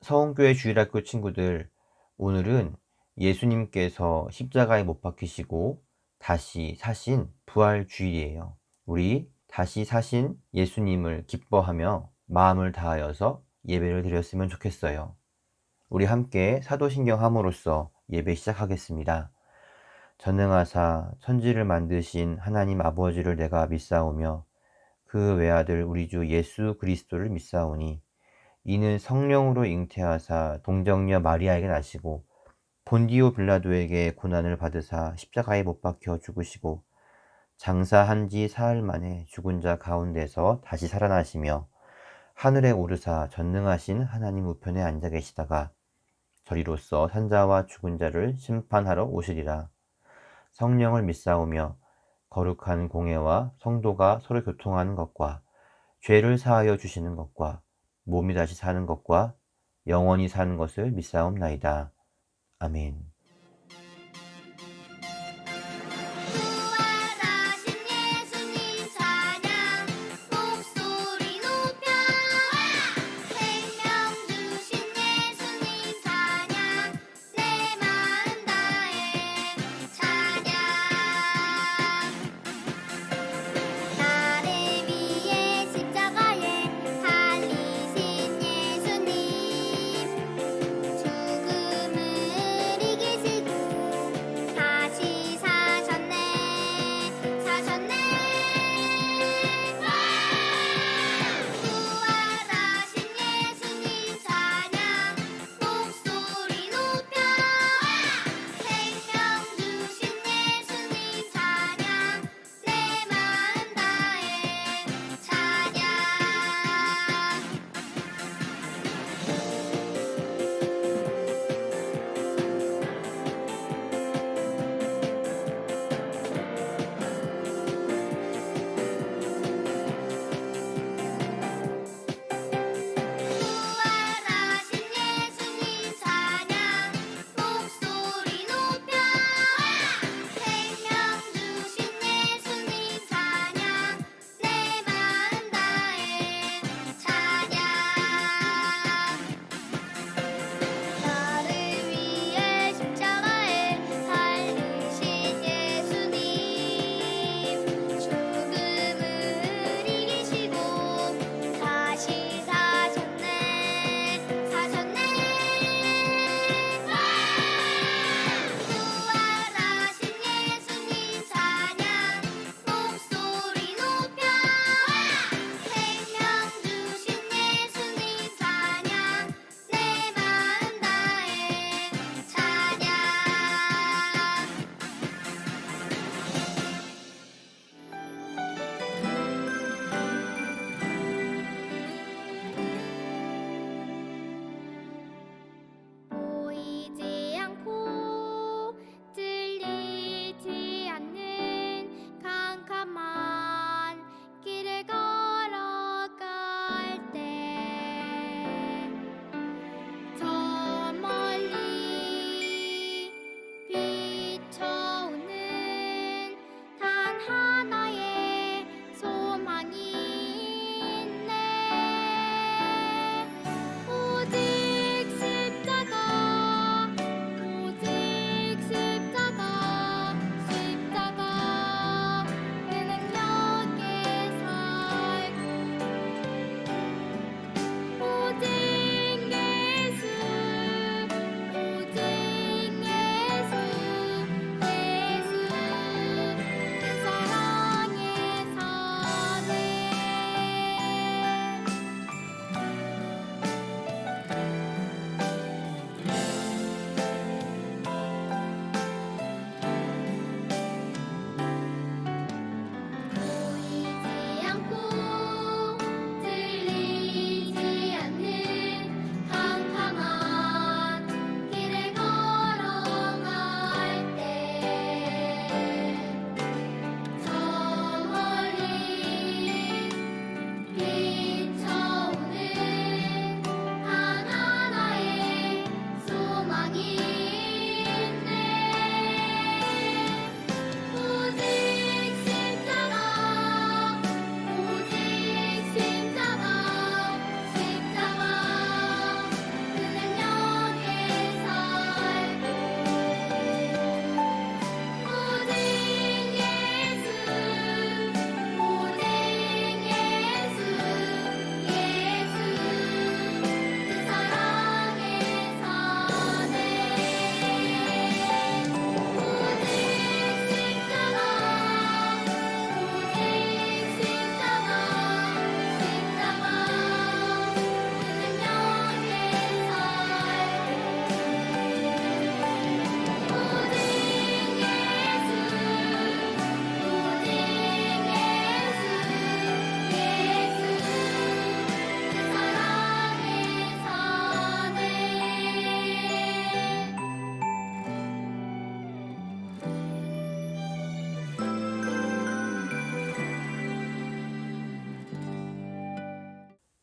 서원교회 주일학교 친구들, 오늘은 예수님께서 십자가에 못 박히시고 다시 사신 부활 주일이에요. 우리 다시 사신 예수님을 기뻐하며 마음을 다하여서 예배를 드렸으면 좋겠어요. 우리 함께 사도신경 함으로써 예배 시작하겠습니다. 전능하사 천지를 만드신 하나님 아버지를 내가 믿사오며 그 외아들 우리 주 예수 그리스도를 믿사오니 이는 성령으로 잉태하사 동정녀 마리아에게 나시고 본디오 빌라도에게 고난을 받으사 십자가에 못 박혀 죽으시고 장사한 지 사흘 만에 죽은 자 가운데서 다시 살아나시며 하늘에 오르사 전능하신 하나님 우편에 앉아 계시다가 저리로서 산자와 죽은 자를 심판하러 오시리라. 성령을 믿사오며 거룩한 공예와 성도가 서로 교통하는 것과 죄를 사하여 주시는 것과 몸이 다시 사는 것과 영원히 사는 것을 믿사옵나이다. 아멘. 부활하신 예수님 찬양 목소리 높여 생명 주신 예수님 찬양 내 마음 다해 찬양 나를 위해 십자가에 달리신 예수님 죽음을 이기신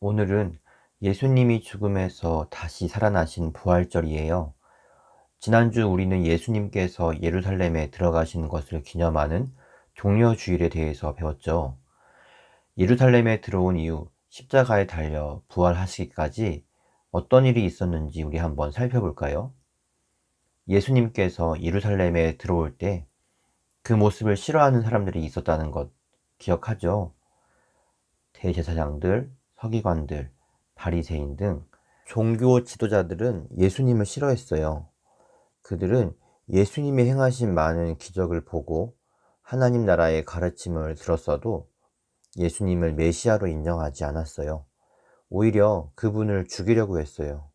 오늘은 예수님이 죽음에서 다시 살아나신 부활절이에요. 지난주 우리는 예수님께서 예루살렘에 들어가시는 것을 기념하는 종려주일에 대해서 배웠죠. 예루살렘에 들어온 이후 십자가에 달려 부활하시기까지 어떤 일이 있었는지 우리 한번 살펴볼까요? 예수님께서 예루살렘에 들어올 때 그 모습을 싫어하는 사람들이 있었다는 것 기억하죠? 대제사장들, 서기관들, 바리새인 등 종교 지도자들은 예수님을 싫어했어요. 그들은 예수님이 행하신 많은 기적을 보고 하나님 나라의 가르침을 들었어도 예수님을 메시아로 인정하지 않았어요. 오히려 그분을 죽이려고 했어요.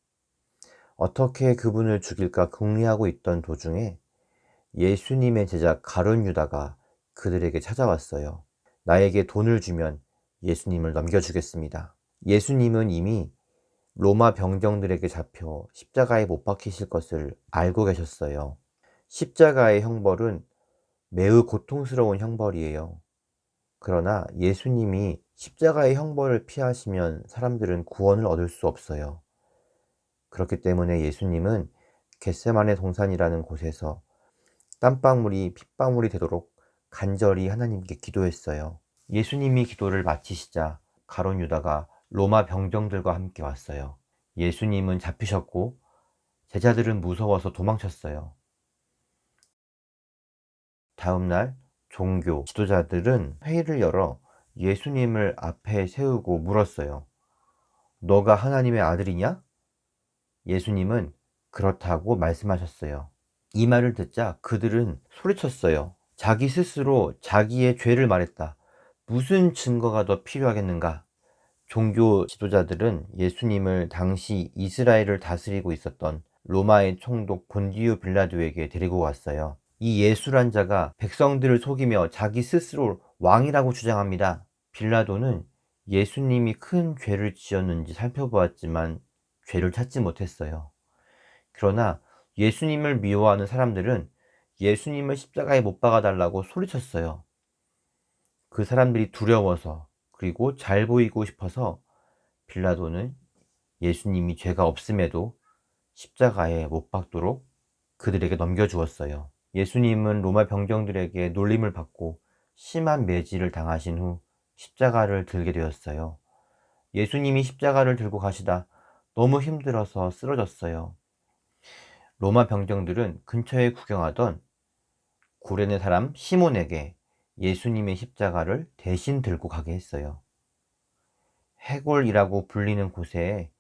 어떻게 그분을 죽일까 궁리하고 있던 도중에 예수님의 제자 가룟 유다가 그들에게 찾아왔어요. 나에게 돈을 주면 예수님을 넘겨주겠습니다. 예수님은 이미 로마 병정들에게 잡혀 십자가에 못 박히실 것을 알고 계셨어요. 십자가의 형벌은 매우 고통스러운 형벌이에요. 그러나 예수님이 십자가의 형벌을 피하시면 사람들은 구원을 얻을 수 없어요. 그렇기 때문에 예수님은 겟세마네 동산이라는 곳에서 땀방울이 핏방울이 되도록 간절히 하나님께 기도했어요. 예수님이 기도를 마치시자 가룟 유다가 로마 병정들과 함께 왔어요. 예수님은 잡히셨고 제자들은 무서워서 도망쳤어요. 다음날 종교 지도자들은 회의를 열어 예수님을 앞에 세우고 물었어요. 너가 하나님의 아들이냐? 예수님은 그렇다고 말씀하셨어요. 이 말을 듣자 그들은 소리쳤어요. 자기 스스로 자기의 죄를 말했다. 무슨 증거가 더 필요하겠는가? 종교 지도자들은 예수님을 당시 이스라엘을 다스리고 있었던 로마의 총독 본디오 빌라도에게 데리고 왔어요. 이 예수란 자가 백성들을 속이며 자기 스스로 왕이라고 주장합니다. 빌라도는 예수님이 큰 죄를 지었는지 살펴보았지만 죄를 찾지 못했어요. 그러나 예수님을 미워하는 사람들은 예수님을 십자가에 못 박아달라고 소리쳤어요. 그 사람들이 두려워서 그리고 잘 보이고 싶어서 빌라도는 예수님이 죄가 없음에도 십자가에 못 박도록 그들에게 넘겨주었어요. 예수님은 로마 병정들에게 놀림을 받고 심한 매질을 당하신 후 십자가를 들게 되었어요. 예수님이 십자가를 들고 가시다 너무 힘들어서 쓰러졌어요. 로마 병정들은 근처에 구경하던 구레네 사람 시몬에게 예수님의 십자가를 대신 들고 가게 했어요. 해골이라고 불리는 곳에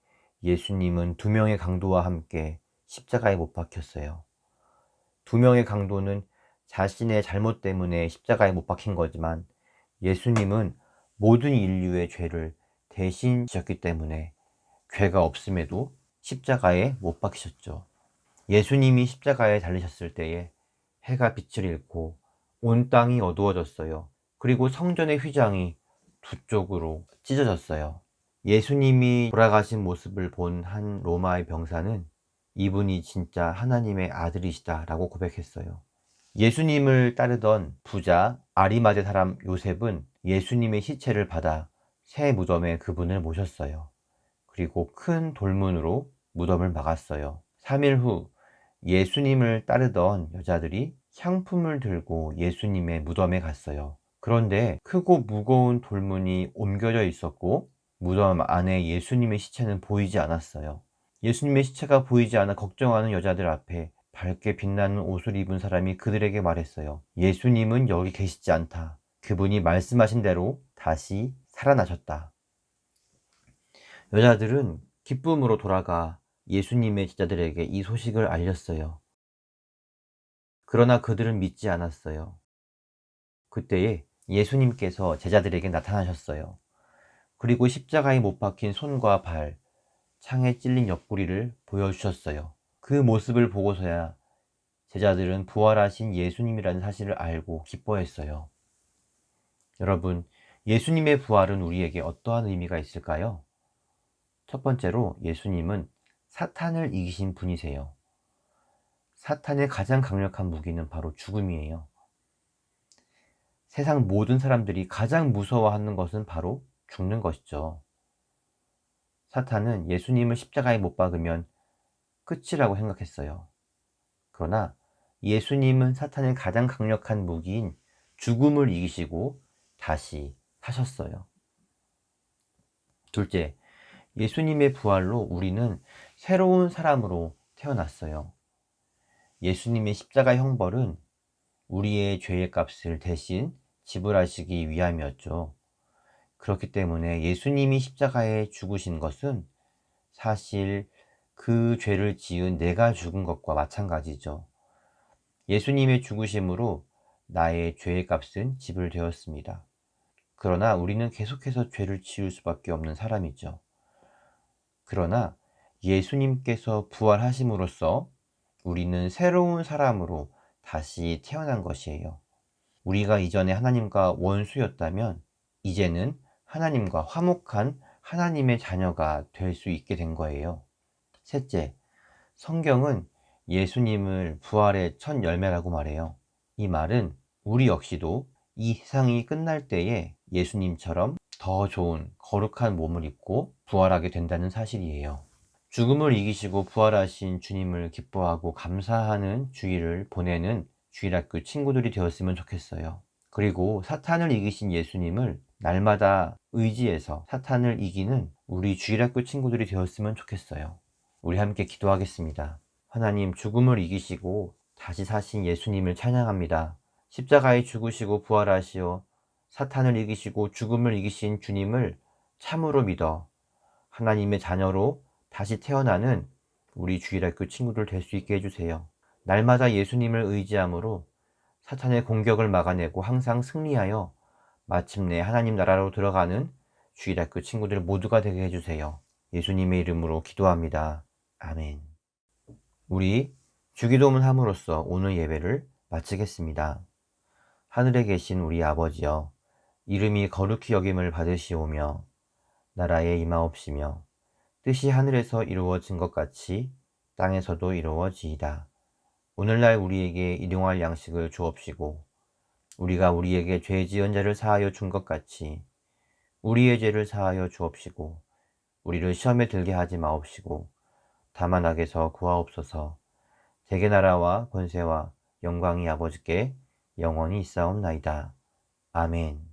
예수님은 두 명의 강도와 함께 십자가에 못 박혔어요. 두 명의 강도는 자신의 잘못 때문에 십자가에 못 박힌 거지만 예수님은 모든 인류의 죄를 대신 지셨기 때문에 죄가 없음에도 십자가에 못 박히셨죠. 예수님이 십자가에 달리셨을 때에 해가 빛을 잃고 온 땅이 어두워졌어요. 그리고 성전의 휘장이 두 쪽으로 찢어졌어요. 예수님이 돌아가신 모습을 본 한 로마의 병사는 이분이 진짜 하나님의 아들이시다 라고 고백했어요. 예수님을 따르던 부자 아리마대 사람 요셉은 예수님의 시체를 받아 새 무덤에 그분을 모셨어요. 그리고 큰 돌문으로 무덤을 막았어요. 3일 후 예수님을 따르던 여자들이 향품을 들고 예수님의 무덤에 갔어요. 그런데 크고 무거운 돌문이 옮겨져 있었고 무덤 안에 예수님의 시체는 보이지 않았어요. 예수님의 시체가 보이지 않아 걱정하는 여자들 앞에 밝게 빛나는 옷을 입은 사람이 그들에게 말했어요. 예수님은 여기 계시지 않다. 그분이 말씀하신 대로 다시 살아나셨다. 여자들은 기쁨으로 돌아가 예수님의 제자들에게 이 소식을 알렸어요. 그러나 그들은 믿지 않았어요. 그때에 예수님께서 제자들에게 나타나셨어요. 그리고 십자가에 못 박힌 손과 발, 창에 찔린 옆구리를 보여주셨어요. 그 모습을 보고서야 제자들은 부활하신 예수님이라는 사실을 알고 기뻐했어요. 여러분, 예수님의 부활은 우리에게 어떠한 의미가 있을까요? 첫 번째로 예수님은 사탄을 이기신 분이세요. 사탄의 가장 강력한 무기는 바로 죽음이에요. 세상 모든 사람들이 가장 무서워하는 것은 바로 죽는 것이죠. 사탄은 예수님을 십자가에 못 박으면 끝이라고 생각했어요. 그러나 예수님은 사탄의 가장 강력한 무기인 죽음을 이기시고 다시 사셨어요. 둘째, 예수님의 부활로 우리는 새로운 사람으로 태어났어요. 예수님의 십자가 형벌은 우리의 죄의 값을 대신 지불하시기 위함이었죠. 그렇기 때문에 예수님이 십자가에 죽으신 것은 사실 그 죄를 지은 내가 죽은 것과 마찬가지죠. 예수님의 죽으심으로 나의 죄의 값은 지불되었습니다. 그러나 우리는 계속해서 죄를 지을 수밖에 없는 사람이죠. 그러나 예수님께서 부활하심으로써 우리는 새로운 사람으로 다시 태어난 것이에요. 우리가 이전에 하나님과 원수였다면 이제는 하나님과 화목한 하나님의 자녀가 될 수 있게 된 거예요. 셋째, 성경은 예수님을 부활의 첫 열매라고 말해요. 이 말은 우리 역시도 이 세상이 끝날 때에 예수님처럼 더 좋은 거룩한 몸을 입고 부활하게 된다는 사실이에요. 죽음을 이기시고 부활하신 주님을 기뻐하고 감사하는 주일을 보내는 주일학교 친구들이 되었으면 좋겠어요. 그리고 사탄을 이기신 예수님을 날마다 의지해서 사탄을 이기는 우리 주일학교 친구들이 되었으면 좋겠어요. 우리 함께 기도하겠습니다. 하나님, 죽음을 이기시고 다시 사신 예수님을 찬양합니다. 십자가에 죽으시고 부활하시어 사탄을 이기시고 죽음을 이기신 주님을 참으로 믿어 하나님의 자녀로 다시 태어나는 우리 주일학교 친구들 될 수 있게 해주세요. 날마다 예수님을 의지함으로 사탄의 공격을 막아내고 항상 승리하여 마침내 하나님 나라로 들어가는 주일학교 친구들 모두가 되게 해주세요. 예수님의 이름으로 기도합니다. 아멘. 우리 주기도문 함으로써 오늘 예배를 마치겠습니다. 하늘에 계신 우리 아버지여, 이름이 거룩히 여김을 받으시오며 나라에 임하옵시며 뜻이 하늘에서 이루어진 것 같이 땅에서도 이루어지이다. 오늘날 우리에게 일용할 양식을 주옵시고 우리가 우리에게 죄 지은 자를 사하여 준 것 같이 우리의 죄를 사하여 주옵시고 우리를 시험에 들게 하지 마옵시고 다만 악에서 구하옵소서. 세계 나라와 권세와 영광이 아버지께 영원히 있사옵나이다. 아멘.